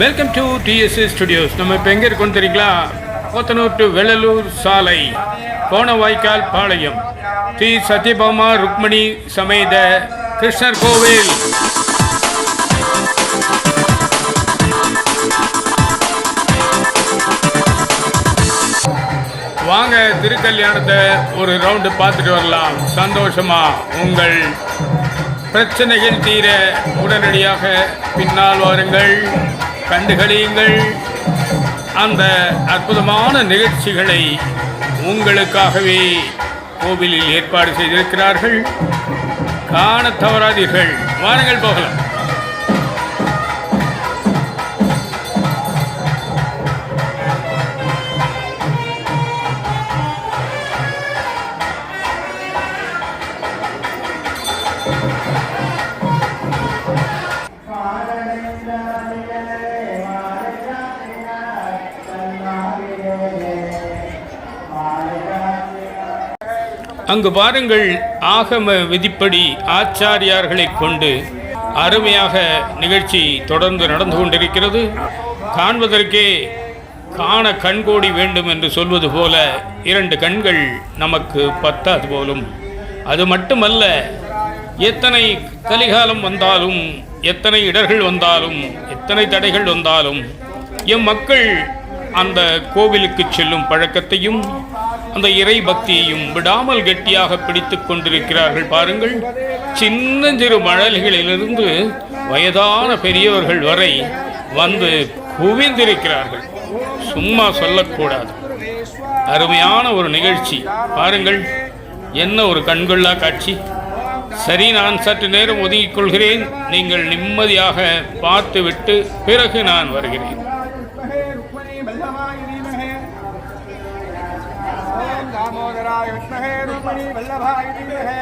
Welcome to DSA studios. நம்ம இப்போ எங்கே இருக்கோம்னு தெரியுங்களா? போத்தனூர் டு வெள்ளலூர் சாலை, கோணவாய்க்கால் பாளையம், ஸ்ரீ சத்யபாமா ருக்மணி சமேத கிருஷ்ணர் கோவில். வாங்க திருக்கல்யாணத்தை ஒரு ரவுண்டு பார்த்துட்டு வரலாம். சந்தோஷமா உங்கள் பிரச்சனைகள் தீர உடனடியாக பின்னால் வாருங்கள், கண்டுகளியுங்கள். அந்த அற்புதமான நிகழ்ச்சிகளை உங்களுக்காகவே கோவிலில் ஏற்பாடு செய்திருக்கிறார்கள். காண தவறாதீர்கள். வாருங்கள், போகலாம். அங்கு பாருங்கள், ஆகம விதிப்படி ஆச்சாரியார்களை கொண்டு அருமையாக நிகழ்ச்சி தொடர்ந்து நடந்து கொண்டிருக்கிறது. காண்பதற்கே காண கண்கோடி வேண்டும் என்று சொல்வது போல 2 கண்கள் நமக்கு பத்தாது போலும். அது மட்டுமல்ல, எத்தனை கலிகாலம் வந்தாலும், எத்தனை இடர்கள் வந்தாலும், எத்தனை தடைகள் வந்தாலும் எம் மக்கள் அந்த கோவிலுக்கு செல்லும் பழக்கத்தையும் அந்த இறை பக்தியையும் விடாமல் கெட்டியாக பிடித்து கொண்டிருக்கிறார்கள். பாருங்கள், சின்னஞ்சிறு மழலைகளிலிருந்து வயதான பெரியவர்கள் வரை வந்து குவிந்திருக்கிறார்கள். சும்மா சொல்லக்கூடாது. அருமையான ஒரு நிகழ்ச்சி. பாருங்கள், என்ன ஒரு கண்கொள்ளா காட்சி. சரி, நான் சற்று நேரம் ஒதுங்கிக் கொள்கிறேன். நீங்கள் நிம்மதியாக பார்த்துவிட்டு பிறகு நான் வருகிறேன். दामोदराय विद्महे रुक्मिणी वल्लभाय धीमहि।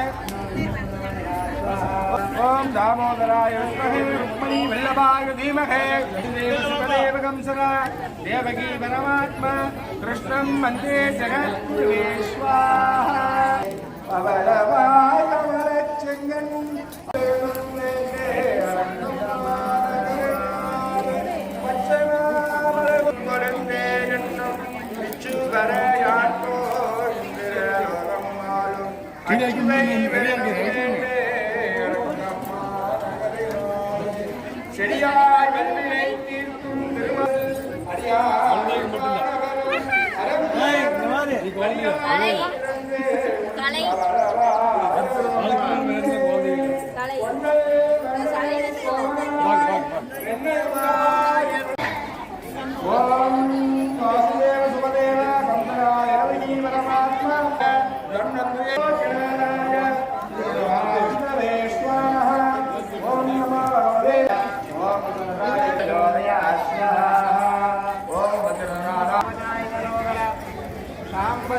ओम दामोदराय विद्महे रुक्मिणी वल्लभाय धीमहि। देवसुदेवगं सदा देवकी परमात्मा कृष्णं वन्दे जगद्गुरुवे स्वाहा। अवलवाय अमरचंगन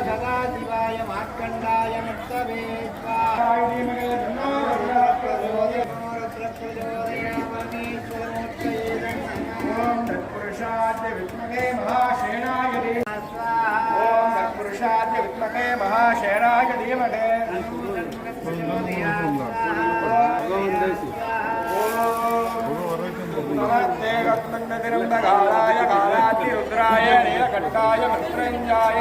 सदाशिवाय मार्कंडाय मत्तवे तत्पुरुषाद्य विद्महे महाशेनाय धीमहि। कालाय कालातिरुद्राय नीलकण्ठाय मृत्युञ्जयाय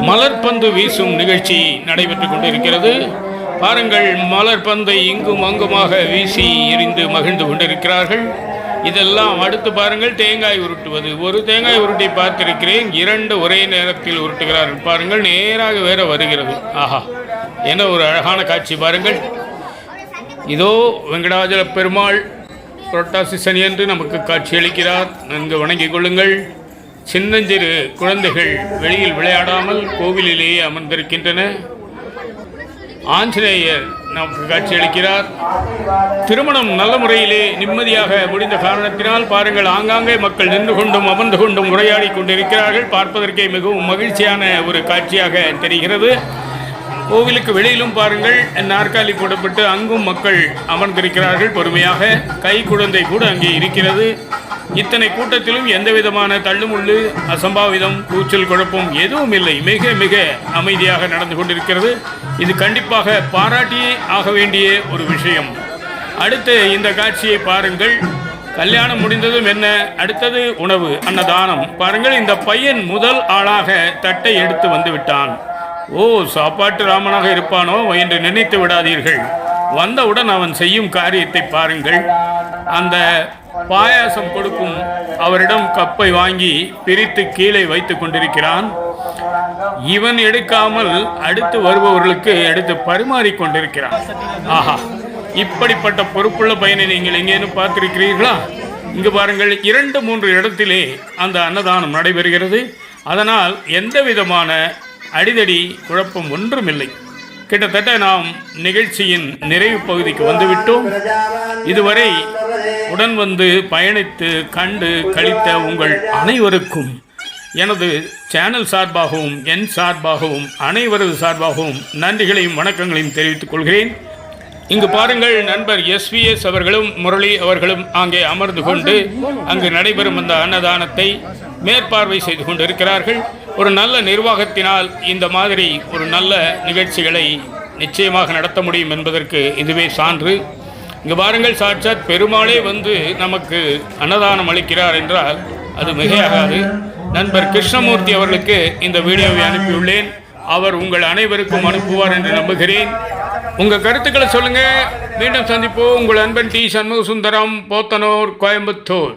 மலர்பந்து வீசும் நிகழ்ச்சி நடைபெற்று கொண்டிருக்கிறது. பாருங்கள், மலர்பந்தை இங்கும் அங்குமாக வீசி எறிந்து மகிழ்ந்து கொண்டிருக்கிறார்கள். இதெல்லாம் அடுத்து பாருங்கள், தேங்காய் உருட்டுவது. ஒரு தேங்காய் உருட்டி பார்த்திருக்கிறேன், 2 ஒரே நேரத்தில் உருட்டுகிறார்கள். பாருங்கள், நேராக வேற வருகிறது. ஆஹா, என்ன ஒரு அழகான காட்சி பாருங்கள். இதோ வெங்கடாஜல பெருமாள் புரட்டாசி சனி என்று நமக்கு காட்சியளிக்கிறார். நன்கு வணங்கிக் கொள்ளுங்கள். சின்னஞ்சிறு குழந்தைகள் வெளியில் விளையாடாமல் கோவிலிலேயே அமர்ந்திருக்கின்றன. ஆஞ்சநேயர் நமக்கு காட்சியளிக்கிறார். திருமணம் நல்ல முறையிலே நிம்மதியாக முடிந்த காரணத்தினால் பாருங்கள், ஆங்காங்கே மக்கள் நின்று கொண்டும் அமர்ந்து கொண்டும் உரையாடி கொண்டிருக்கிறார்கள். பார்ப்பதற்கே மிகவும் மகிழ்ச்சியான ஒரு காட்சியாக தெரிகிறது. கோவிலுக்கு வெளியிலும் பாருங்கள், நாற்காலி போடப்பட்டு அங்கும் மக்கள் அமர்ந்திருக்கிறார்கள் பொறுமையாக. கை குழந்தை கூட அங்கே இருக்கிறது. இத்தனை கூட்டத்திலும் எந்த விதமான தள்ளுமுள்ளு, அசம்பாவிதம், கூச்சல், குழப்பம் எதுவும் இல்லை. மிக மிக அமைதியாக நடந்து கொண்டிருக்கிறது. இது கண்டிப்பாக பாராட்டியே ஆக வேண்டிய ஒரு விஷயம். அடுத்து இந்த காட்சியை பாருங்கள். கல்யாணம் முடிந்ததும் என்ன, அடுத்தது உணவு, அன்னதானம். பாருங்கள், இந்த பையன் முதல் ஆளாக தட்டை எடுத்து வந்து விட்டான். ஓ, சாப்பாட்டு ராமனாக இருப்பானோ என்று நினைத்து விடாதீர்கள். வந்தவுடன் அவன் செய்யும் காரியத்தை பாருங்கள். அந்த பாயாசம் கொடுக்கும் அவரிடம் கப்பை வாங்கி பிரித்து கீழே வைத்து கொண்டிருக்கிறான். இவன் எடுக்காமல் அடுத்து வருபவர்களுக்கு எடுத்து பரிமாறிக் கொண்டிருக்கிறான். ஆஹா, இப்படிப்பட்ட பொறுப்புள்ள பையனை நீங்கள் எங்கேனும் பார்த்திருக்கிறீர்களா? இங்கு பாருங்கள், 2-3 இடத்திலே அந்த அன்னதானம் நடைபெறுகிறது. அதனால் எந்த விதமான அடிதடி குழப்பம் ஒன்றுமில்லை. கிட்டத்தட்ட நாம் நிகழ்ச்சியின் நிறைவு பகுதிக்கு வந்துவிட்டோம். இதுவரை உடன் வந்து பயணித்து கண்டு கழித்த உங்கள் அனைவருக்கும் எனது சேனல் சார்பாகவும் என் சார்பாகவும் அனைவரது சார்பாகவும் நன்றிகளையும் வணக்கங்களையும் தெரிவித்துக் கொள்கிறேன். இங்கு பாருங்கள், நண்பர் SVS அவர்களும் முரளி அவர்களும் அங்கே அமர்ந்து கொண்டு அங்கு நடைபெறும் அந்த அன்னதானத்தை மேற்பார்வை செய்து கொண்டிருக்கிறார்கள். ஒரு நல்ல நிர்வாகத்தினால் இந்த மாதிரி ஒரு நல்ல நிகழ்ச்சிகளை நிச்சயமாக நடத்த முடியும் என்பதற்கு இதுவே சான்று. இங்கு பாருங்கள், சாட்சாத் பெருமாளே வந்து நமக்கு அன்னதானம் அளிக்கிறார் என்றால் அது மிகையாகாது. நண்பர் கிருஷ்ணமூர்த்தி அவர்களுக்கு இந்த வீடியோவை அனுப்பியுள்ளேன். அவர் உங்கள் அனைவருக்கும் அனுப்புவார் என்று நம்புகிறேன். உங்கள் கருத்துக்களை சொல்லுங்கள். மீண்டும் சந்திப்போம். உங்கள் அன்பன் டி. சண்முக சுந்தரம், போத்தனூர், கோயம்புத்தூர்.